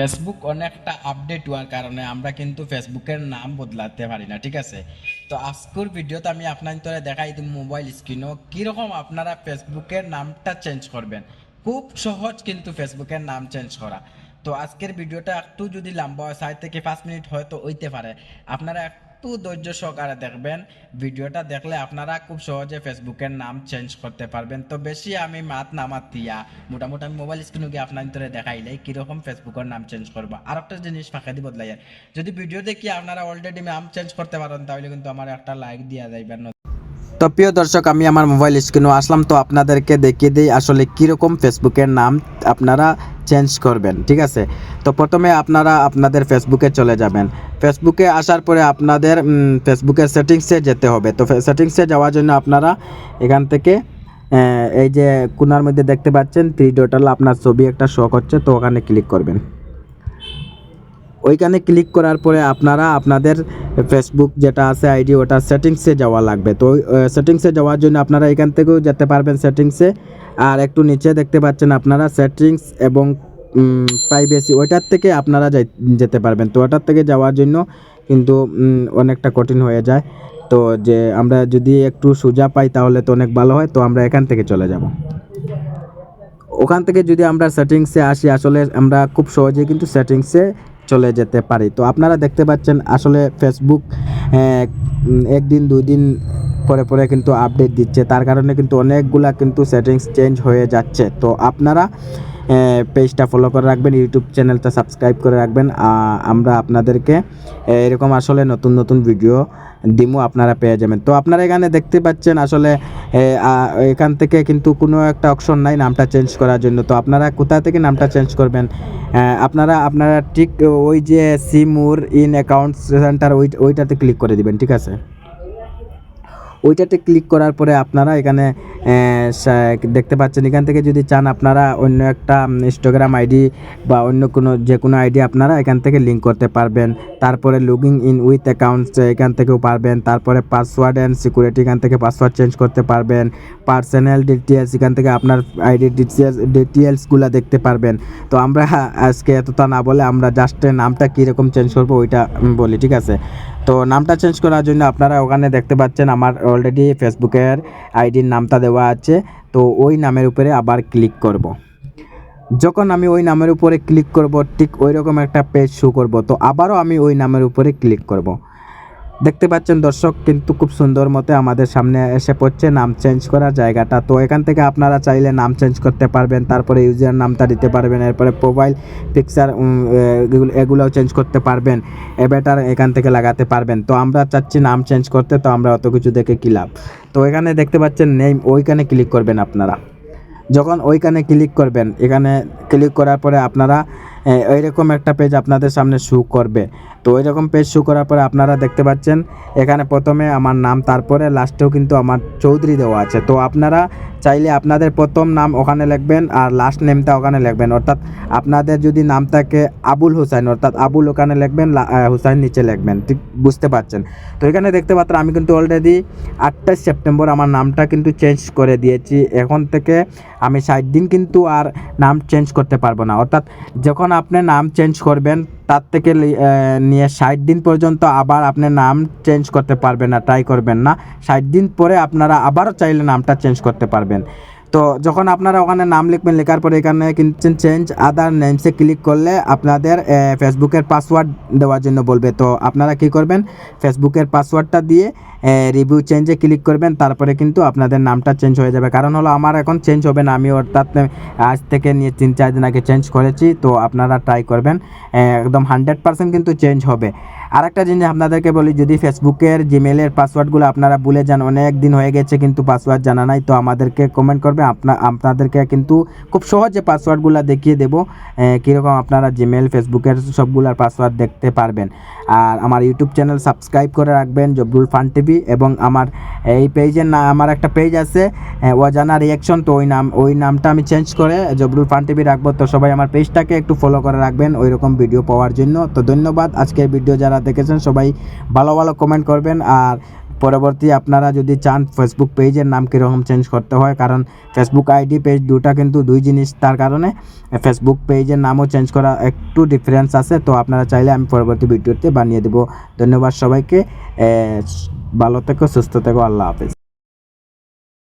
Facebook অনেকটা update হওয়ার কারণে আমরা কিন্তু ফেসবুকের নাম বদলাতে পারি না, ঠিক আছে। তো আজকের ভিডিওতে আমি আপনাদের দেখাই দিব মোবাইল স্ক্রিনও কীরকম আপনারা ফেসবুকের নামটা চেঞ্জ করবেন। খুব সহজ কিন্তু ফেসবুকের নাম চেঞ্জ করা। তো আজকের ভিডিওটা একটু যদি লম্বা হয় 4 থেকে 5 মিনিট হয়তো হইতে পারে, আপনারা একটু ধৈর্য সহকারে দেখবেন। ভিডিওটা দেখলে আপনারা খুব সহজে ফেসবুকের নাম চেঞ্জ করতে পারবেন। তো বেশি আমি মাত নামাত দিয়া মোটামুটি আমি মোবাইল স্ক্রিনে গিয়ে আপনাদের দেখাইলাই কীরকম ফেসবুকের নাম চেঞ্জ করবো। আর একটা জিনিস ফাঁকা দিয়ে বদলাই, যদি ভিডিও দেখি আপনারা অলরেডি নাম চেঞ্জ করতে পারেন তাহলে কিন্তু আমার একটা লাইক দিয়া যাইবেন। তো প্রিয় দর্শক, আমি আমার মোবাইল স্ক্রিনে আসলাম, তো আপনাদেরকে দেখিয়ে দিই আসলে কীরকম ফেসবুকের নাম আপনারা চেঞ্জ করবেন, ঠিক আছে। তো প্রথমে আপনারা আপনাদের ফেসবুকে চলে যাবেন। ফেসবুকে আসার পরে আপনাদের ফেসবুকের সেটিংসে যেতে হবে। তো সেটিংসে যাওয়ার জন্য আপনারা এখান থেকে এই যে কোণার মধ্যে দেখতে পাচ্ছেন 3 ডট, আপনার ছবি একটা শো করছে, তো ওখানে ক্লিক করবেন। ওইখানে ক্লিক করার পরে আপনারা আপনাদের ফেসবুক যেটা আছে আইডি, ওটা সেটিংসে যাওয়া লাগবে। তো সেটিংসে যাওয়ার জন্য আপনারা এখান থেকেও যেতে পারবেন সেটিংসে, আর একটু নিচে দেখতে পাচ্ছেন আপনারা সেটিংস এবং প্রাইভেসি, ওইটার থেকে আপনারা যেতে পারবেন। তো ওটার থেকে যাওয়ার জন্য কিন্তু অনেকটা কঠিন হয়ে যায়। তো যে আমরা যদি একটু সোজা পাই তাহলে তো অনেক ভালো হয়। তো আমরা এখান থেকে চলে যাব। ওখান থেকে যদি আমরা সেটিংসে আসি, আসলে আমরা খুব সহজেই কিন্তু সেটিংসে চলে যেতে পারি। তো আপনারা দেখতে পাচ্ছেন আসলে ফেসবুক একদিন 2 দিন পরে পরে কিন্তু আপডেট দিচ্ছে, তার কারণে কিন্তু অনেকগুলা কিন্তু সেটিংস চেঞ্জ হয়ে যাচ্ছে। তো আপনারা পেজটা ফলো করে রাখবেন, ইউটিউব চ্যানেলটা সাবস্ক্রাইব করে রাখবেন। আমরা আপনাদেরকে এরকম আসলে নতুন নতুন ভিডিও দিমু, আপনারা পেয়ে যাবেন। তো আপনারা এখানে দেখতে পাচ্ছেন আসলে এখান থেকে কিন্তু কোনো একটা অপশন নাই নামটা চেঞ্জ করার জন্য। তো আপনারা কোথা থেকে নামটা চেঞ্জ করবেন, আপনারা ঠিক ওই যে see more in account centre ওইটাতে ক্লিক করে দিবেন, ঠিক আছে। ওইটাতে ক্লিক করার পরে আপনারা এখানে দেখতে পাচ্ছেন, এখান থেকে যদি চান আপনারা অন্য একটা ইনস্টাগ্রাম আইডি বা অন্য যে কোনো আইডি আপনারা এখান থেকে লিঙ্ক করতে পারবেন। তারপরে লগিং ইন উইথ অ্যাকাউন্টস এখান থেকেও পারবেন। তারপরে পাসওয়ার্ড অ্যান্ড সিকিউরিটি এখান থেকে পাসওয়ার্ড চেঞ্জ করতে পারবেন। পার্সোনাল ডিটেলস এখান থেকে আপনার আইডির ডিটেলসগুলো দেখতে পারবেন। তো আমরা আজকে এতটা না বলে আমরা জাস্ট নামটা কীরকম চেঞ্জ করবো ওইটা বলি, ঠিক আছে। তো নামটা চেঞ্জ করার জন্য আপনারা ওখানে দেখতে পাচ্ছেন আমার অলরেডি ফেসবুকের আইডির নামটা দেওয়া আছে। তো ওই নামের উপরে আবার ক্লিক করব। যখন আমি ওই নামের উপরে ক্লিক করব, ঠিক ওই রকম একটা পেজ শো করব। তো আবারও আমি ওই নামের উপরে ক্লিক করব। দেখতে পাচ্ছেন দর্শক, কিন্তু খুব সুন্দর মতো আমাদের সামনে এসে পড়ছে নাম চেঞ্জ করার জায়গাটা। তো এখান থেকে আপনারা চাইলে নাম চেঞ্জ করতে পারবেন, তারপরে ইউজার নামটা দিতে পারবেন, এরপরে প্রোফাইল পিকচার এগুলোও চেঞ্জ করতে পারবেন, এভাটার এখান থেকে লাগাতে পারবেন। তো আমরা চাচ্ছি নাম চেঞ্জ করতে, তো আমরা অত কিছু দেখে কী লাভ। তো এখানে দেখতে পাচ্ছেন নেম, ওইখানে ক্লিক করবেন। আপনারা যখন ওইখানে ক্লিক করবেন, এখানে ক্লিক করার পরে আপনারা এইরকম একটা পেজ আপনাদের সামনে শো করবে। তো ওইরকম পেজ শো করার পরে আপনারা দেখতে পাচ্ছেন এখানে প্রথমে আমার নাম, তারপরে লাস্টেও কিন্তু আমার চৌধুরী দেওয়া আছে। তো আপনারা চাইলে আপনাদের প্রথম নাম ওখানে লিখবেন আর লাস্ট নেমটা ওখানে লিখবেন। অর্থাৎ আপনাদের যদি নাম থাকে আবুল হুসাইন, অর্থাৎ আবুল ওখানে লিখবেন, হুসাইন নিচে লিখবেন, ঠিক বুঝতে পারছেন। তো এখানে দেখতে পাচ্ছেন আমি কিন্তু অলরেডি 28 সেপ্টেম্বর আমার নামটা কিন্তু চেঞ্জ করে দিয়েছি। এখন থেকে আমি 60 দিন কিন্তু আর নাম চেঞ্জ করতে পারবো না। অর্থাৎ যখন আপনি নাম চেঞ্জ করবেন তার থেকে নিয়ে 60 দিন পর্যন্ত আবার আপনি নাম চেঞ্জ করতে পারবেন না, ট্রাই করবেন না। 60 দিন পরে আপনারা আবারও চাইলে নামটা চেঞ্জ করতে পারবেন। তো যখন আপনারা ওখানে নাম লিখবেন, লেখার পরে এখানে কিন্তু চেঞ্জ আদার নেমসে ক্লিক করলে আপনাদের ফেসবুকের পাসওয়ার্ড দেওয়ার জন্য বলবে। তো আপনারা কি করবেন, ফেসবুকের পাসওয়ার্ডটা দিয়ে রিভিউ চেঞ্জে ক্লিক করবেন, তারপরে কিন্তু আপনাদের নামটা চেঞ্জ হয়ে যাবে। কারণ হলো আমার এখন চেঞ্জ হবে না, আমি অর্থাৎ আজ থেকে নিয়ে 3-4 দিন আগে চেঞ্জ করেছি। তো আপনারা ট্রাই করবেন, একদম 100% কিন্তু চেঞ্জ হবে। আরেকটা জিনিস আপনাদেরকে বলি, যদি ফেসবুকের জিমেলের পাসওয়ার্ডগুলো আপনারা ভুলে যান, অনেক দিন হয়ে গেছে কিন্তু পাসওয়ার্ড জানা নাই, তো আমাদেরকে কমেন্ট করবে, আপনাদেরকে কিন্তু খুব সহজে পাসওয়ার্ডগুলো দেখিয়ে দেবো কীরকম আপনারা জিমেল ফেসবুকের সবগুলোর পাসওয়ার্ড দেখতে পারবেন। আর আমার ইউটিউব চ্যানেল সাবস্ক্রাইব করে রাখবেন, জবরুল ফান টিভি, এবং আমার এই পেজের আমার একটা পেজ আছে অজানা রিয়াকশন। তো ওই নামটা আমি চেঞ্জ করে জবরুল ফান টিভি রাখবো। তো সবাই আমার পেজটাকে একটু ফলো করে রাখবেন ওই রকম ভিডিও পাওয়ার জন্য। তো ধন্যবাদ। আজকের ভিডিও যারা দেখেছেন সবাই ভালো ভালো কমেন্ট করবেন, আর পরবর্তী আপনারা যদি চান ফেসবুক পেজের নাম কীরকম চেঞ্জ করতে হয়, কারণ ফেসবুক আইডি পেজ দুটা কিন্তু দুই জিনিস, তার কারণে ফেসবুক পেজের নামও চেঞ্জ করা একটু ডিফারেন্স আছে। তো আপনারা চাইলে আমি পরবর্তী ভিডিওতে বানিয়ে দেবো। ধন্যবাদ সবাইকে, ভালো থেকো, সুস্থ থেকো, আল্লাহ হাফেজ।